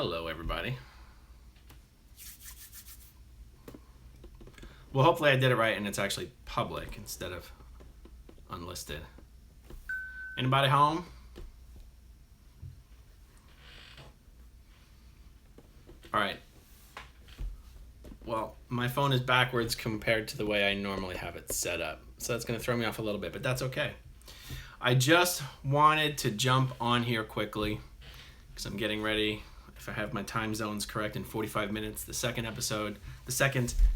Hello, everybody. Well, hopefully I did it right and it's actually public instead of unlisted. Anybody home? All right. Well, my phone is backwards compared to the way I normally have it set up. So that's going to throw me off a little bit, but that's okay. I just wanted to jump on here quickly because I'm getting ready, if I have my time zones correct, in 45 minutes. The second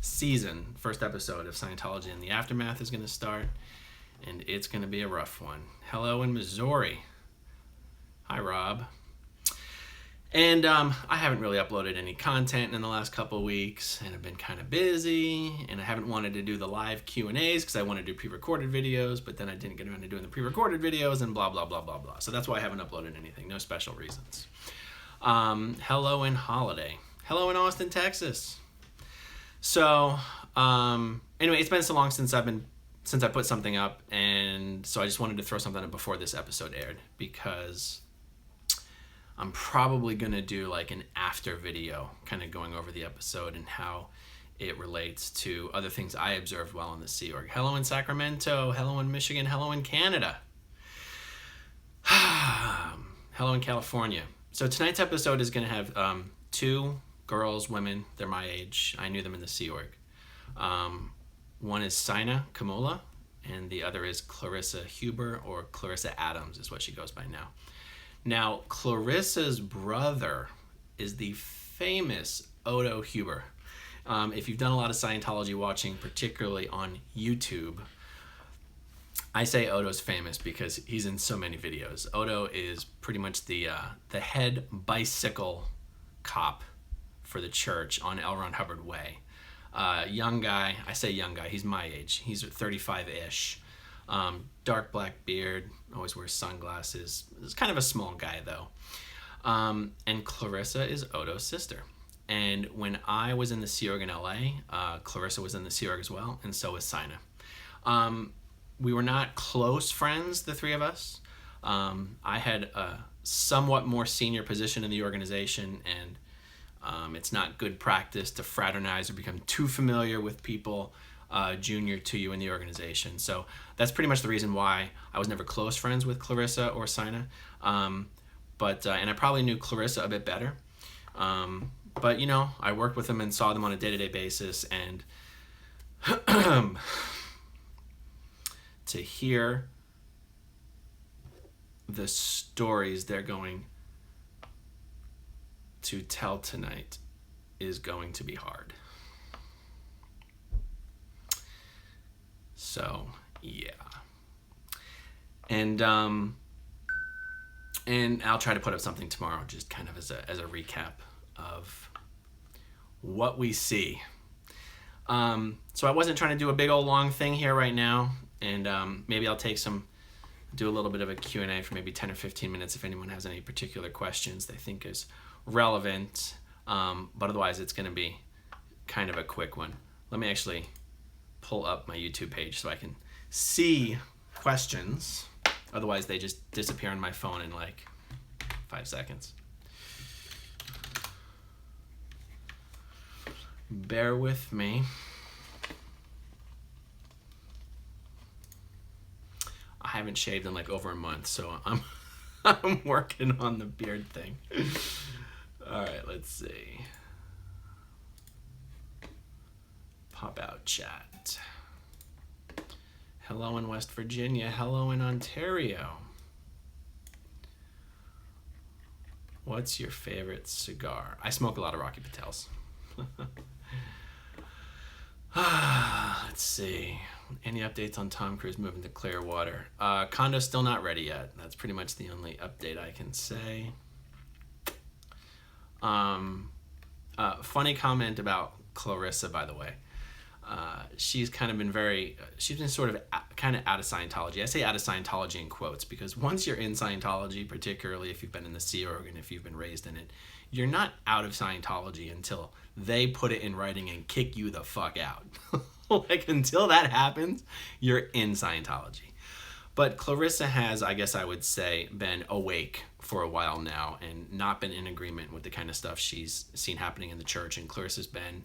season, first episode of Scientology and the Aftermath is going to start, and it's going to be a rough one. Hello in Missouri. Hi, Rob. And I haven't really uploaded any content in the last couple of weeks, and I've been kind of busy, and I haven't wanted to do the live Q&As because I want to do pre-recorded videos, but then I didn't get around to doing the pre-recorded videos and blah, blah, blah, blah, blah. So that's why I haven't uploaded anything. No special reasons. Hello in Holiday. Hello in Austin, Texas. So anyway, it's been so long since I put something up, and so I just wanted to throw something up before this episode aired because I'm probably going to do like an after video kind of going over the episode and how it relates to other things I observed while in the Sea Org. Hello in Sacramento. Hello in Michigan. Hello in Canada. Hello in California. So tonight's episode is going to have two girls, women. They're my age. I knew them in the Sea Org. One is Sina Kamula, and the other is Clarissa Huber, or Clarissa Adams is what she goes by now. Now, Clarissa's brother is the famous Odo Huber. If you've done a lot of Scientology watching, particularly on YouTube, I say Odo's famous because he's in so many videos. Odo is pretty much the head bicycle cop for the church on L. Ron Hubbard Way. Young guy, I say young guy, he's my age. He's 35-ish. Dark black beard, always wears sunglasses. He's kind of a small guy though. And Clarissa is Odo's sister. And when I was in the Sea Org in LA, Clarissa was in the Sea Org as well, and so was Sina. We were not close friends, the three of us. I had a somewhat more senior position in the organization, and it's not good practice to fraternize or become too familiar with people junior to you in the organization. So that's pretty much the reason why I was never close friends with Clarissa or Sina. And I probably knew Clarissa a bit better. But, you know, I worked with them and saw them on a day-to-day basis, and to hear the stories they're going to tell tonight is going to be hard. So, yeah. And I'll try to put up something tomorrow, just kind of as a recap of what we see. So I wasn't trying to do a big old long thing here right now, and maybe I'll do a little bit of a Q&A for maybe 10 or 15 minutes if anyone has any particular questions they think is relevant. But otherwise, it's going to be kind of a quick one. Let me actually pull up my YouTube page so I can see questions. Otherwise, they just disappear on my phone in like 5 seconds. Bear with me. I haven't shaved in like over a month, so I'm working on the beard thing. All right, let's see. Pop out chat. Hello in West Virginia. Hello in Ontario. What's your favorite cigar? I smoke a lot of Rocky Patels. Let's see. Any updates on Tom Cruise moving to Clearwater? Condo's still not ready yet. That's pretty much the only update I can say. Funny comment about Clarissa, by the way. She's kind of been she's been sort of kind of out of Scientology. I say out of Scientology in quotes because once you're in Scientology, particularly if you've been in the Sea Org and if you've been raised in it, you're not out of Scientology until they put it in writing and kick you the fuck out. Like, until that happens, you're in Scientology. But Clarissa has, I guess I would say, been awake for a while now and not been in agreement with the kind of stuff she's seen happening in the church. And Clarissa's been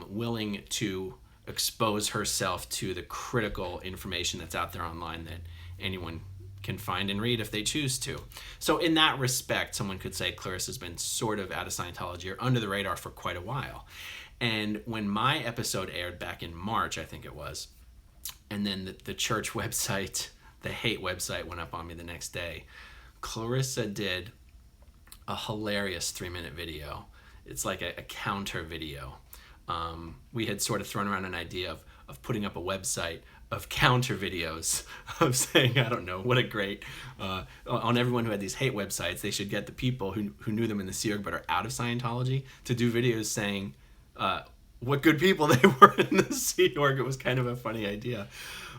willing to expose herself to the critical information that's out there online that anyone can find and read if they choose to. So in that respect, someone could say Clarissa's been sort of out of Scientology or under the radar for quite a while. And when my episode aired back in March, I think it was, and then the church website, the hate website, went up on me the next day, Clarissa did a hilarious 3-minute video. It's like a counter video. We had sort of thrown around an idea of putting up a website of counter videos of saying, I don't know, what a great, on everyone who had these hate websites, they should get the people who knew them in the Sea Org but are out of Scientology to do videos saying what good people they were in the Sea Org. It was kind of a funny idea.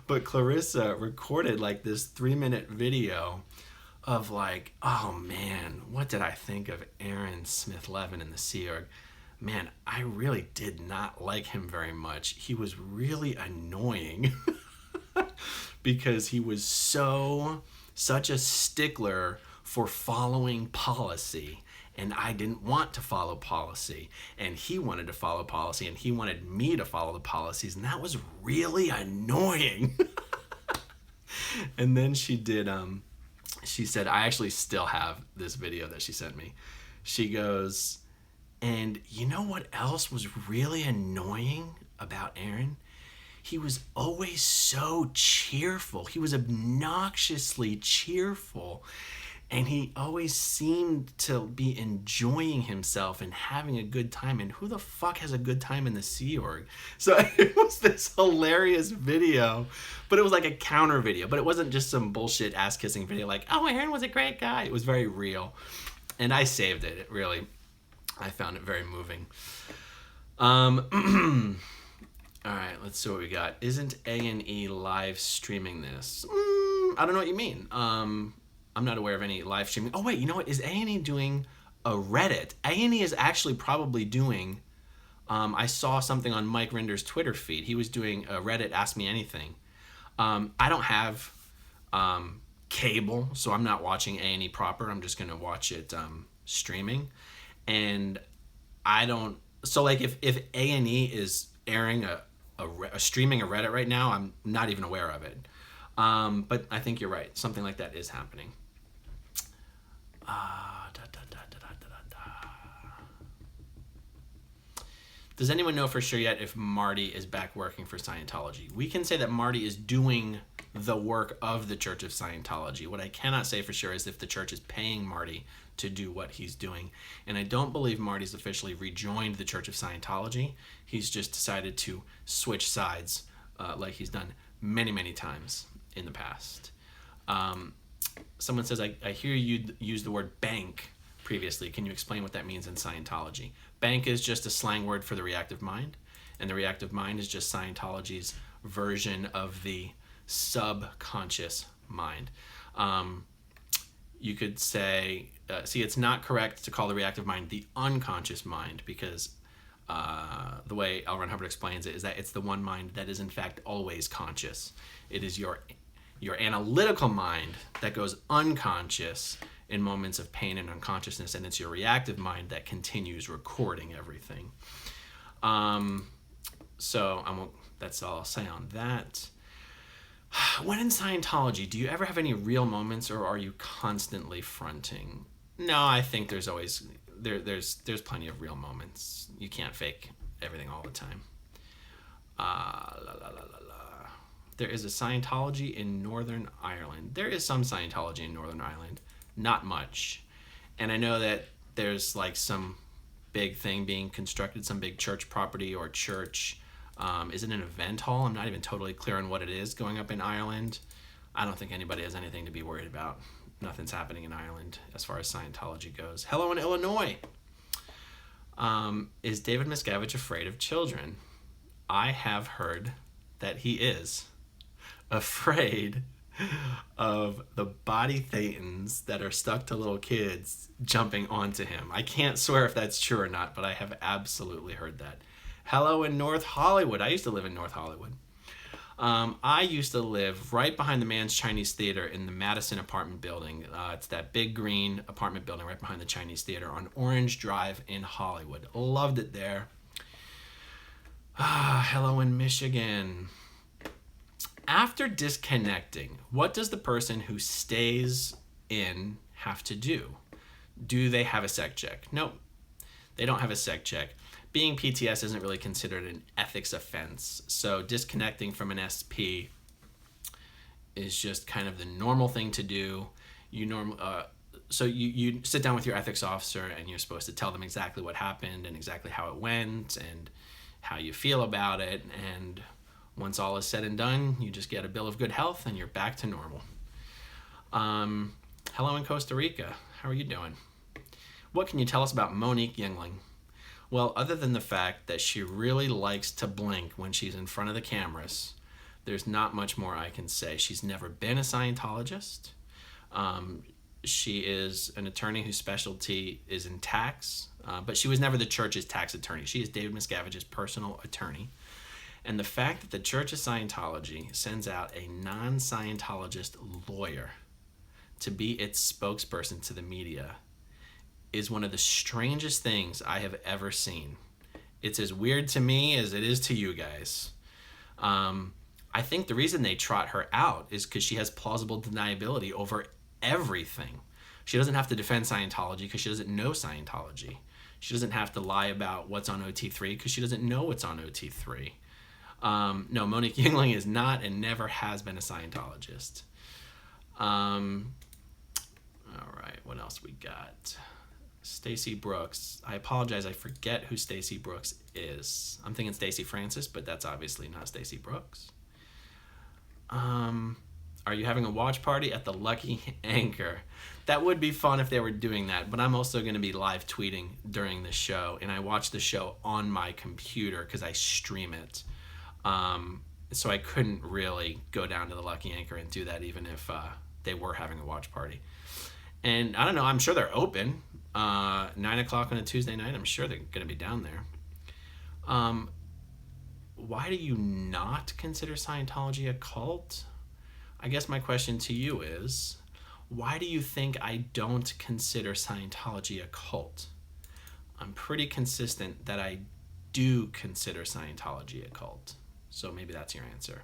But Clarissa recorded like this 3-minute video of like, oh man, what did I think of Aaron Smith-Levin in the Sea Org? Man, I really did not like him very much. He was really annoying because he was such a stickler for following policy. And I didn't want to follow policy. And he wanted to follow policy, and he wanted me to follow the policies. And that was really annoying. And then she did, she said, I actually still have this video that she sent me. She goes, and you know what else was really annoying about Aaron? He was always so cheerful. He was obnoxiously cheerful. And he always seemed to be enjoying himself and having a good time. And who the fuck has a good time in the Sea Org? So it was this hilarious video, but it was like a counter video. But it wasn't just some bullshit ass-kissing video like, oh, Aaron was a great guy. It was very real. And I saved it. I found it very moving. All right, let's see what we got. Isn't A&E live streaming this? I don't know what you mean. I'm not aware of any live streaming. Oh, wait, you know what? Is A&E doing a Reddit? A&E is actually probably doing, I saw something on Mike Rinder's Twitter feed. He was doing a Reddit Ask Me Anything. I don't have cable, so I'm not watching A&E proper. I'm just going to watch it streaming. And I don't, so like if A&E is airing streaming a Reddit right now, I'm not even aware of it. But I think you're right. Something like that is happening. Does anyone know for sure yet if Marty is back working for Scientology? We can say that Marty is doing the work of the Church of Scientology. What I cannot say for sure is if the church is paying Marty to do what he's doing. And I don't believe Marty's officially rejoined the Church of Scientology. He's just decided to switch sides like he's done many, many times in the past. Someone says, I hear you use the word bank previously. Can you explain what that means in Scientology? Bank is just a slang word for the reactive mind, and the reactive mind is just Scientology's version of the subconscious mind. You could say, it's not correct to call the reactive mind the unconscious mind because the way L. Ron Hubbard explains it is that it's the one mind that is in fact always conscious. It is your analytical mind that goes unconscious in moments of pain and unconsciousness, and it's your reactive mind that continues recording everything. That's all I'll say on that. When in Scientology, do you ever have any real moments, or are you constantly fronting? No, I think there's always there's plenty of real moments. You can't fake everything all the time. There is a Scientology in Northern Ireland. There is some Scientology in Northern Ireland. Not much. And I know that there's like some big thing being constructed, some big church property or church. Is it an event hall? I'm not even totally clear on what it is going up in Ireland. I don't think anybody has anything to be worried about. Nothing's happening in Ireland as far as Scientology goes. Hello in Illinois. Is David Miscavige afraid of children? I have heard that he is afraid of the body thetans that are stuck to little kids jumping onto him. I can't swear if that's true or not, but I have absolutely heard that. Hello in North Hollywood. I used to live in North Hollywood. I used to live right behind the Mann's Chinese Theater in the Madison apartment building. It's that big green apartment building right behind the Chinese Theater on Orange Drive in Hollywood. Loved it there. Hello in Michigan. After disconnecting, what does the person who stays in have to do? Do they have a sec check? Nope, they don't have a sec check. Being PTS isn't really considered an ethics offense, so disconnecting from an SP is just kind of the normal thing to do. So you sit down with your ethics officer and you're supposed to tell them exactly what happened and exactly how it went and how you feel about it. And once all is said and done, you just get a bill of good health and you're back to normal. Hello in Costa Rica. How are you doing? What can you tell us about Monique Yingling? Well, other than the fact that she really likes to blink when she's in front of the cameras, there's not much more I can say. She's never been a Scientologist. She is an attorney whose specialty is in tax, but she was never the church's tax attorney. She is David Miscavige's personal attorney. And the fact that the Church of Scientology sends out a non-Scientologist lawyer to be its spokesperson to the media is one of the strangest things I have ever seen. It's as weird to me as it is to you guys. I think the reason they trot her out is because she has plausible deniability over everything. She doesn't have to defend Scientology because she doesn't know Scientology. She doesn't have to lie about what's on OT3 because she doesn't know what's on OT3. No, Monique Yingling is not and never has been a Scientologist. All right, what else we got? Stacey Brooks. I apologize, I forget who Stacey Brooks is. I'm thinking Stacey Francis, but that's obviously not Stacey Brooks. Are you having a watch party at the Lucky Anchor? That would be fun if they were doing that, but I'm also going to be live tweeting during the show, and I watch the show on my computer because I stream it. So I couldn't really go down to the Lucky Anchor and do that even if they were having a watch party. And I don't know, I'm sure they're open. 9 o'clock on a Tuesday night, I'm sure they're going to be down there. Why do you not consider Scientology a cult? I guess my question to you is, why do you think I don't consider Scientology a cult? I'm pretty consistent that I do consider Scientology a cult. So maybe that's your answer.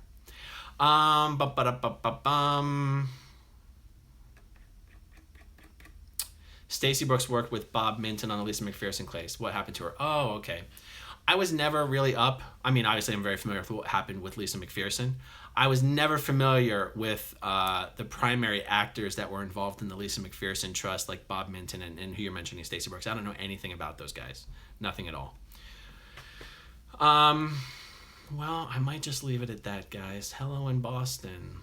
Stacey Brooks worked with Bob Minton on the Lisa McPherson case. What happened to her? Oh, okay. I was never really up. I mean, obviously, I'm very familiar with what happened with Lisa McPherson. I was never familiar with the primary actors that were involved in the Lisa McPherson Trust, like Bob Minton and who you're mentioning, Stacey Brooks. I don't know anything about those guys. Nothing at all. Well, I might just leave it at that, guys. Hello in Boston.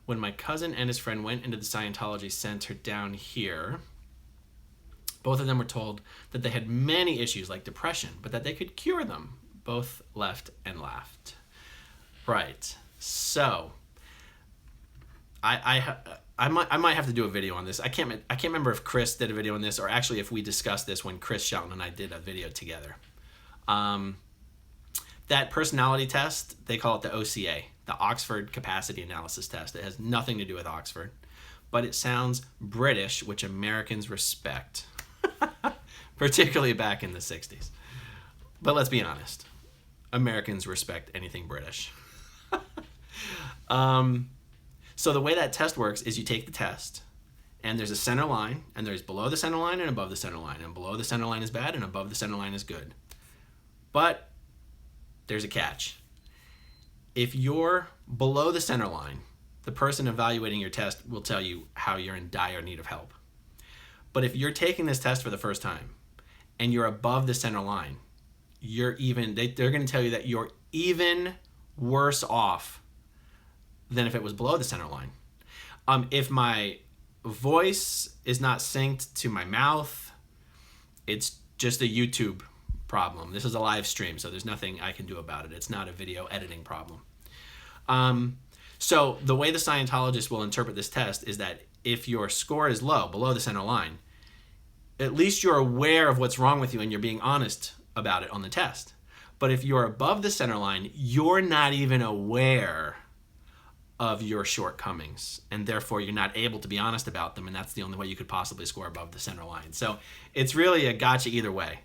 When my cousin and his friend went into the Scientology center down here, both of them were told that they had many issues like depression, but that they could cure them. Both left and laughed. Right. So, I might have to do a video on this. I can't remember if Chris did a video on this or actually if we discussed this when Chris Shelton and I did a video together. That personality test, they call it the OCA, the Oxford Capacity Analysis Test. It has nothing to do with Oxford, but it sounds British, which Americans respect, particularly back in the 60s. But let's be honest, Americans respect anything British. So the way that test works is you take the test, and there's a center line, and there's below the center line and above the center line, and below the center line is bad, and above the center line is good. But there's a catch. If you're below the center line, the person evaluating your test will tell you how you're in dire need of help. But if you're taking this test for the first time and you're above the center line, they're going to tell you that you're even worse off than if it was below the center line. If my voice is not synced to my mouth, it's just a YouTube problem. This is a live stream, so there's nothing I can do about it. It's not a video editing problem. So the way the Scientologist will interpret this test is that if your score is low, below the center line, at least you're aware of what's wrong with you and you're being honest about it on the test. But if you're above the center line, you're not even aware of your shortcomings, and therefore you're not able to be honest about them, and that's the only way you could possibly score above the center line. So it's really a gotcha either way.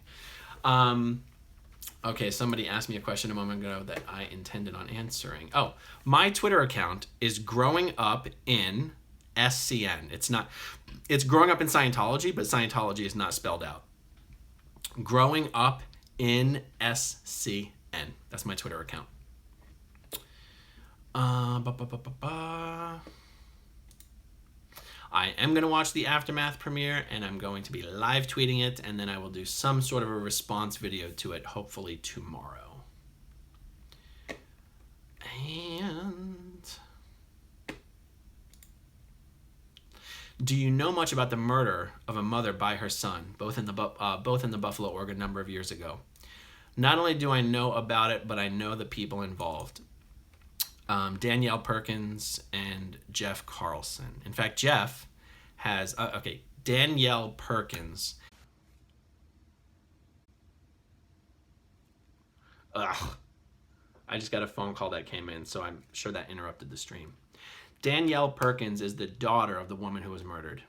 Okay, somebody asked me a question a moment ago that I intended on answering. Oh, my Twitter account is growing up in SCN. It's growing up in Scientology, but Scientology is not spelled out. Growing up in SCN. That's my Twitter account. I am going to watch the Aftermath premiere, and I'm going to be live tweeting it, and then I will do some sort of a response video to it, hopefully tomorrow. And do you know much about the murder of a mother by her son, both in the Buffalo, Oregon, number of years ago? Not only do I know about it, but I know the people involved. Danielle Perkins and Jeff Carlson. In fact, Jeff has... Danielle Perkins... Ugh. I just got a phone call that came in, so I'm sure that interrupted the stream. Danielle Perkins is the daughter of the woman who was murdered,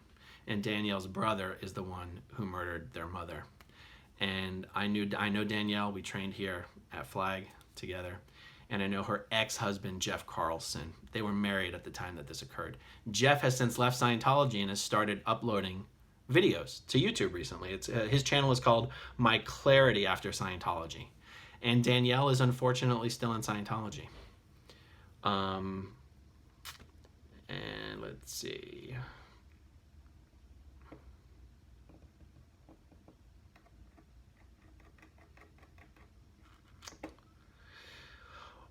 and Danielle's brother is the one who murdered their mother. And I know Danielle. We trained here at Flag together. And I know her ex-husband, Jeff Carlson. They were married at the time that this occurred. Jeff has since left Scientology and has started uploading videos to YouTube recently. His channel is called My Clarity After Scientology. And Danielle is unfortunately still in Scientology. And let's see...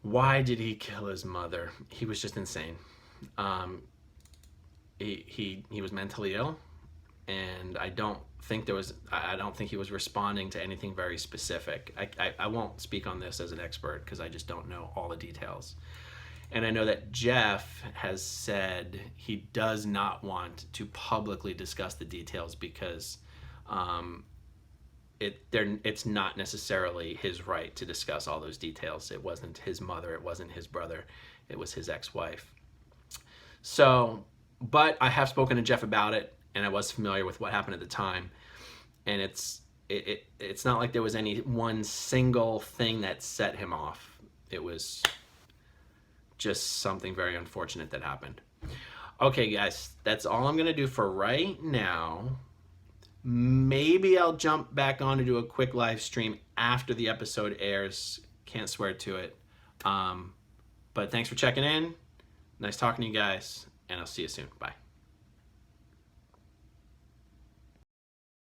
Why did he kill his mother? He was just insane. He was mentally ill, and I don't think he was responding to anything very specific. I won't speak on this as an expert because I just don't know all the details. And I know that Jeff has said he does not want to publicly discuss the details because it's not necessarily his right to discuss all those details. It wasn't his mother, it wasn't his brother, it was his ex-wife. So, but I have spoken to Jeff about it, and I was familiar with what happened at the time. And it's not like there was any one single thing that set him off. It was just something very unfortunate that happened. Okay, guys, that's all I'm gonna do for right now. Maybe I'll jump back on to do a quick live stream after the episode airs. Can't swear to it. But thanks for checking in. Nice talking to you guys, and I'll see you soon. Bye.